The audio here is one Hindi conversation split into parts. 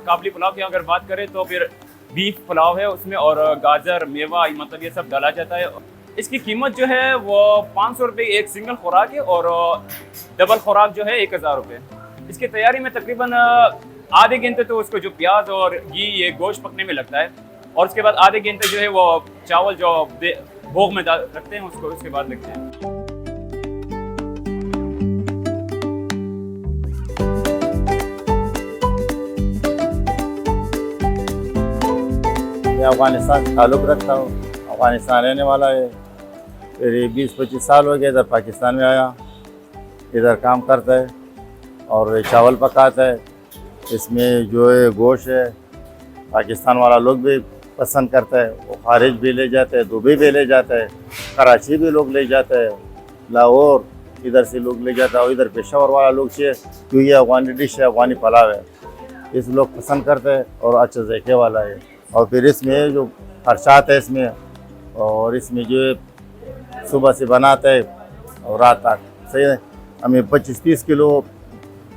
काबली पुलाव की अगर बात करें तो फिर बीफ पुलाव है उसमें, और गाजर मेवा मतलब ये सब डाला जाता है। इसकी कीमत जो है वो 500 रुपये एक सिंगल खुराक है, और डबल खुराक जो है 1000 रुपये। इसकी तैयारी में तकरीबन आधे घंटे तो उसको जो प्याज और घी ये गोश्त पकने में लगता है, और उसके बाद आधे घंटे जो है वो चावल जो भोग में रखते हैं उसको, उसके बाद लगते हैं। मैं अफ़गानिस्तान से ताल्लुक़ रखता हूँ, अफ़गानिस्तान रहने वाला है। फिर 20-25 साल हो गए इधर पाकिस्तान में आया, इधर काम करता है और चावल पकाता है। इसमें जो है गोश्त है पाकिस्तान वाला लोग भी पसंद करता है, वो खारिज भी ले जाते हैं, दुबई भी ले जाता है, कराची भी लोग ले जाते हैं, लाहौर इधर से लोग ले जाता है, और इधर पेशावर वाला लोग चाहिए क्योंकि ये अफ़गानी डिश है, अफ़गानी पुलाव है, इस लोग पसंद करते हैं और अच्छा जायके वाला है। और फिर इसमें जो खर्चात है इसमें, और इसमें जो है सुबह से बनाते हैं और रात तक सही है। हमें 25-30 किलो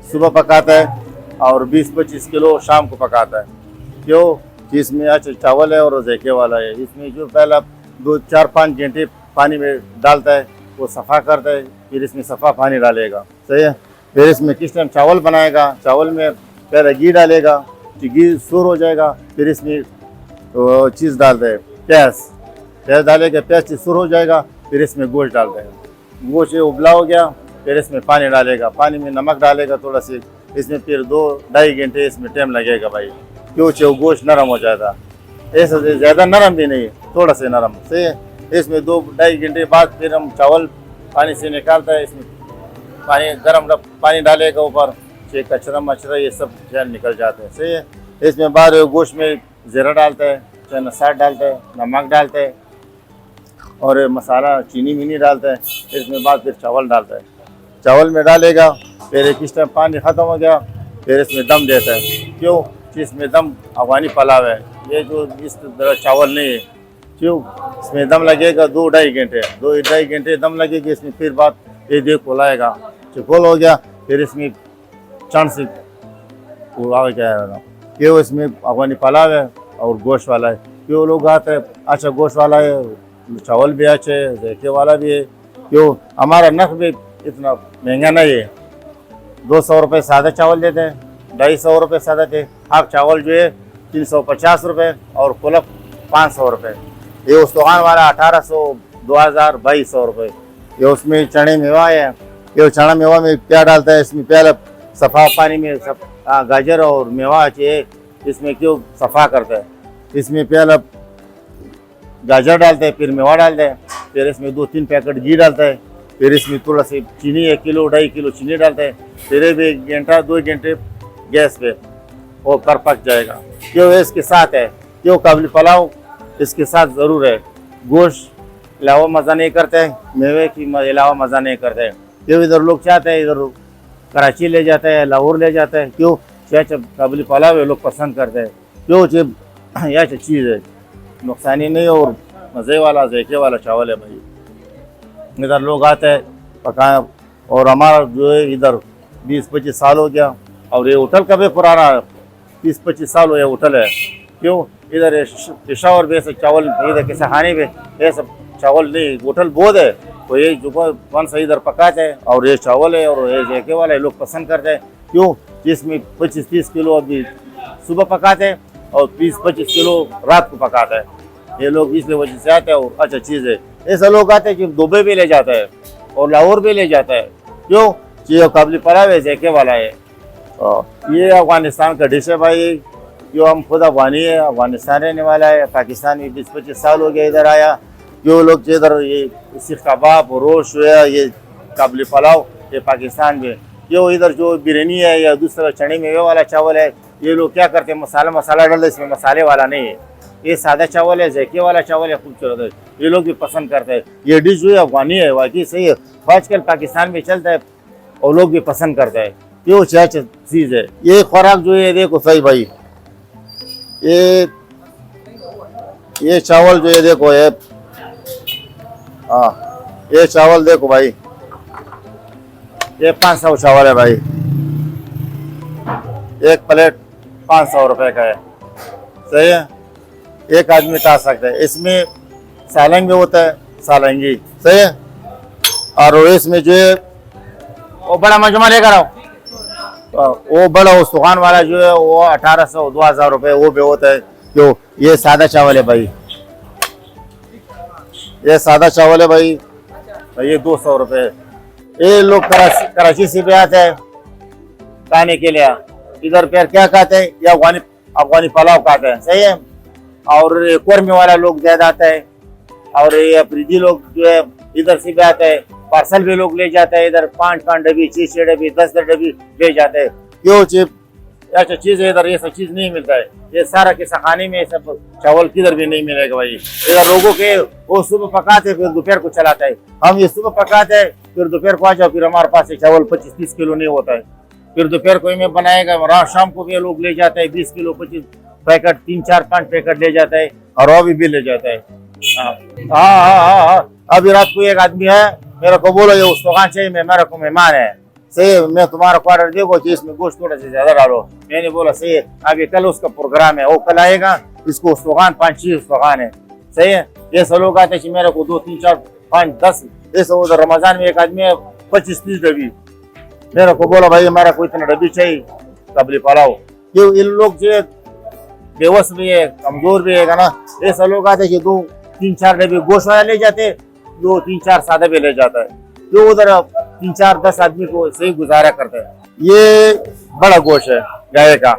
सुबह पकाता है और 20-25 किलो शाम को पकाता है। क्यों कि इसमें अच्छा चावल है और जायके वाला है। इसमें जो पहला 2-4-5 घंटे पानी में डालता है, वो सफ़ा करता है, फिर इसमें सफ़ा पानी डालेगा सही है। फिर इसमें किस टाइम चावल बनाएगा, चावल में पहले घी डालेगा, घी सूर हो जाएगा, फिर इसमें तो चीज़ डालते हैं प्याज डालेगा, प्याज चीज़ सूर हो जाएगा, फिर इसमें गोश्त डालते हैं, गोश्त उबला हो गया, फिर इसमें पानी डालेगा, पानी में नमक डालेगा थोड़ा सी, इसमें फिर 2-2.5 घंटे इसमें टाइम लगेगा भाई, क्यों गोश्त नरम हो जाता है। ऐसा ज़्यादा नरम भी नहीं, थोड़ा सा नरम सही है। इसमें 2-2.5 घंटे बाद फिर हम चावल पानी से निकालता है, इसमें पानी गर्म पानी डालेगा ऊपर, कचरा मचरा ये सब जल निकल जाते हैं सही है। इसमें बाद गोश्त में ज़ीरा डालता है, चना साग डालता है, नमक डालता है और मसाला चीनी मीनी डालता है। इसमें बाद फिर चावल डालता है, चावल में डालेगा, फिर किस टाइम पानी ख़त्म हो गया फिर इसमें दम देता है। क्यों कि इसमें दम अफ़गानी पुलाव है, ये जो इस तरह चावल नहीं है, क्यों इसमें दम लगेगा 2-2.5 घंटे दम लगेगी। इसमें फिर बाद ये देख खोलाएगा, खोल हो गया, फिर इसमें चण से क्या है क्यों इसमें अफ़गानी पुलाव है और गोश्त वाला है। क्यों लोग आते हैं अच्छा गोश्त वाला है, चावल भी अच्छे है, जायके वाला भी है। क्यों हमारा नर्ख भी इतना महंगा नहीं है, 200 रुपये सादा चावल देते हैं, 250 रुपये सादा थे, हाफ चावल जो है 350 रुपये और कुलफ 500 रुपये। ये उस्तुखान वाला 1800, 2000, 2200 रुपये। ये उसमें चने मेवा है, ये चना मेवा में क्या डालता है, इसमें पहले सफ़ा पानी में सब गाजर और मेवा चाहिए, इसमें क्यों सफ़ा करता है, इसमें पहले गाजर डालते हैं, फिर मेवा डालते हैं, फिर इसमें 2-3 पैकेट घी डालता है, फिर इसमें थोड़ा सी चीनी 1 किलो 2.5 किलो चीनी डालते हैं, फिर भी 1 घंटा 2 घंटे गैस पे वो कर पक जाएगा। क्यों इसके साथ है, क्यों काबली पुलाव इसके साथ ज़रूर है। गोश्त अलावा मज़ा नहीं करते हैं, मेवे की अलावा मज़ा नहीं करते हैं। क्यों इधर लोग चाहते हैं, इधर कराची ले जाते हैं, लाहौर ले जाते हैं, क्यों काबली पुलाव है लोग पसंद करते हैं। क्यों यह चीज़ है, नुकसानी नहीं और मज़े वाला जायके वाला चावल है भाई। इधर लोग आते हैं पकाए, और हमारा जो है इधर 20-25 साल हो गया, और ये होटल का भी पुराना 30-25 साल हो गया होटल है। क्यों इधर पेशावर भी ऐसे चावल, इधर कैसे खाने में ये सब चावल नहीं, होटल बहुत है, तो ये जो कौन सा इधर पकाते हैं, और ये चावल है और ये जायके वाला है लोग पसंद करते हैं। क्यों इसमें 25-30 किलो अभी सुबह पकाते हैं और 20-25 किलो रात को पकाता है, ये लोग इसलिए वजह से आते हैं। और अच्छा चीज़ है, ऐसे लोग आते हैं कि दुबई भी ले जाता है और लाहौर भी ले जाता है। क्यों ये काबली पुलाव है, जायके वाला है। ये अफ़गानिस्तान का डिश है भाई, जो हम खुद अफ़गानी है, अफ़गानिस्तान रहने वाला है, पाकिस्तान में 20-25 साल हो गया इधर आया। जो लोग इधर ये सीख कबाब रोश है, ये काबली पुलाव ये पाकिस्तान में, जो इधर जो बिरयानी है या दूसरा चने मेवे वाला चावल है, ये लोग क्या करते हैं मसाला डालते, इसमें मसाले वाला नहीं है, ये सादा चावल है, जायके वाला चावल है, खूबसूरत है, ये लोग भी पसंद करते हैं। ये डिश जो है अफ़गानी है, वाकई सही है, आजकल पाकिस्तान में चलता है और लोग भी पसंद करते हैं। ये क्या चीज़ है, ये खुराक जो है देखो सही भाई, ये चावल जो है देखो, ये चावल देखो भाई, ये 500 चावल है भाई, एक प्लेट 500 रुपये का है। सही है, एक आदमी खा सकता है। इसमें सालंग भी होता है, सालंगी। सही है, और इसमें जो है वो बड़ा मजमा लेकर आओ, वो बड़ा उस्तुखान वाला जो है वो 1800-2000 रुपये वो भी होता है। जो ये सादा चावल है भाई, ये सादा चावल है भाई, ये 200 रुपये। ये लोग कराची से भी आते हैं खाने के लिए। इधर फिर क्या खाते हैं, या अफगानी पुलाव खाते हैं। सही है, और कुरमे वाला लोग ज्यादा आता है, और ये अफरीदी लोग जो है इधर से भी आते हैं। पार्सल भी लोग ले जाते हैं, इधर 5 डब्बी, 6 डब्बी, 10 डब्बी ले जाते हैं। क्यों चीज ऐसा चीज है इधर, ये सब चीज नहीं मिलता है। ये सारा किस्सा खाने में सब चावल किधर भी नहीं मिलेगा भाई। इधर लोगों के वो सुबह पकाते फिर दोपहर को चलाता है। हम ये सुबह पकाते हैं फिर दोपहर को आ जाओ, फिर हमारे पास चावल 25-30 किलो नहीं होता है। फिर दोपहर को में बनाएगा, रात शाम को भी लोग ले जाते हैं 20 किलो 25 पैकेट, 3-4-5 पैकेट ले जाता है, और वो भी ले जाता है। हाँ। अभी रात को एक आदमी है, मेरे को बोलो ये उस दुकान चाहिए, मेरे को मेहमान है। सही, मैं तुम्हारा क्वार्टर देखो कि इसमें गोश्त थोड़ा सा ज्यादा डालो। मैंने बोला सही है, अभी कल उसका प्रोग्राम है, वो कल आएगा। इसको उस दुकान 5-6 दुकान है। सही है, ये सब लोग आते हैं मेरे को 2-3-4-5-10। ऐसा उधर रमजान में एक आदमी है 25-30 डब्बी, मेरे को बोला भाई हमारा को इतना डब्बी चाहिए काबली पुलाव। क्यों इन लोग जो बेवस भी है, कमजोर भी है ना, ऐसा लोग आते हैं 2-3-4 डब्बी गोश्त वाला ले जाते, 2-3-4 सादा भी ले जाता है। जो उधर 3-4-10 आदमी को सही गुजारा करता है। ये बड़ा गोश्त है गाय का,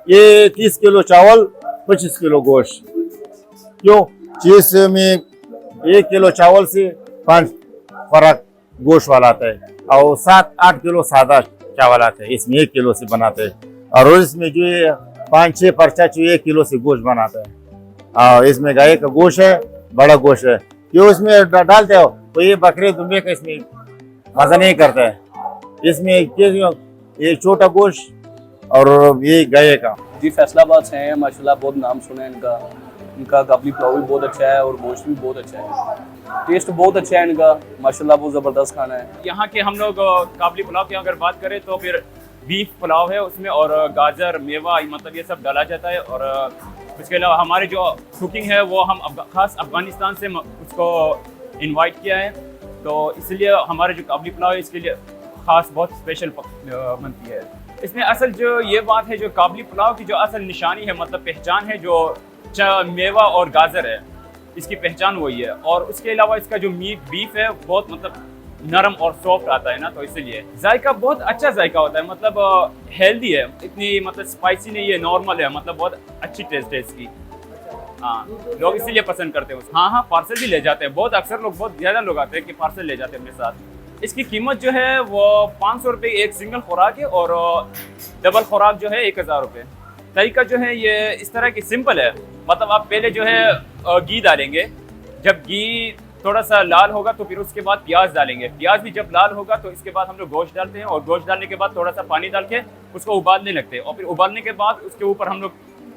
ये 30 किलो चावल 25 किलो गोश्त। क्यों चीज में 1 किलो चावल से 5 फर्क गोश्त वाला आता है, और 7-8 किलो सादा चावल आता है। इसमें 1 किलो से बनाते हैं, और इसमें जो 5-6 पर्चा जो 1 किलो से गोश्त बनाता है। और इसमें गाय का गोश्त है, बड़ा गोश्त है। क्यों इसमें डालते हो तो ये बकरे दुम्बे का इसमें मजा नहीं करता है। इसमें ये छोटा गोश्त और ये गाय का। जी फैसलाबाद से हैं माशाल्लाह, बहुत नाम सुना है इनका काबली पुलाव भी बहुत अच्छा है और गोश्त भी बहुत अच्छा है, टेस्ट बहुत अच्छा है इनका माशाल्लाह, बहुत ज़बरदस्त खाना है। यहाँ के हम लोग काबली पुलाव की अगर बात करें तो फिर बीफ पुलाव है उसमें, और गाजर मेवा मतलब ये सब डाला जाता है। और उसके अलावा हमारे जो कुकिंग है वो हम खास अफ़गानिस्तान से उसको इनवाइट किया है, तो इसलिए हमारे जो काबली पुलाव है इसके लिए खास बहुत स्पेशल बनती है। इसमें असल जो ये बात है, जो काबली पुलाव की जो असल निशानी है, मतलब पहचान है, जो मेवा और गाजर है, इसकी पहचान वही है। और उसके अलावा इसका जो बीफ है बहुत मतलब नरम और सॉफ्ट आता है ना, तो इसलिए जायका बहुत अच्छा जायका होता है, मतलब हेल्दी है, इतनी मतलब स्पाइसी नहीं है, नॉर्मल है, मतलब बहुत अच्छी टेस्ट है इसकी। हाँ, लोग इसीलिए पसंद करते हैं। हाँ, पार्सल भी ले जाते हैं, बहुत अक्सर लोग, बहुत ज़्यादा लोग आते हैं कि पार्सल ले जाते हैं अपने साथ। इसकी कीमत जो है वो 500 रुपये एक सिंगल खुराक है, और डबल खुराक जो है 1000 रुपये। तरीका जो है ये इस तरह की सिंपल है, मतलब आप पहले जो है घी डालेंगे, जब घी थोड़ा सा लाल होगा तो फिर उसके बाद प्याज डालेंगे, प्याज भी जब लाल होगा तो इसके बाद हम लोग गोश्त डालते हैं, और गोश्त डालने के बाद थोड़ा सा पानी डाल के उसको उबालने लगते हैं, और फिर उबालने के बाद उसके ऊपर हम लोग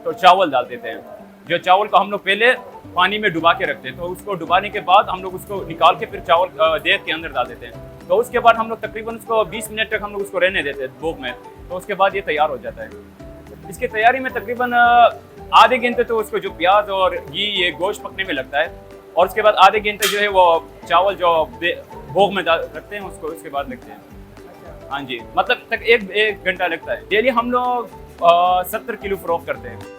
तो चावल डाल देते हैं। जो चावल को हम लोग पहले पानी में डुबा के रखते हैं, तो उसको डुबाने के बाद हम लोग उसको निकाल के फिर चावल देग के अंदर डाल देते हैं। तो उसके बाद हम लोग तकरीबन उसको 20 मिनट तक हम लोग उसको रहने देते हैं भूख में, तो उसके बाद ये तैयार हो जाता है। इसकी तैयारी में तकरीबन आधे घंटे तो उसको जो प्याज और घी ये गोश्त पकने में लगता है, और उसके बाद आधे घंटे जो है वो चावल जो भोग में रखते हैं उसको, उसके बाद लगते हैं। हाँ जी, मतलब तक एक घंटा लगता है। डेली हम लोग 70 किलो फ़रोख्त करते हैं।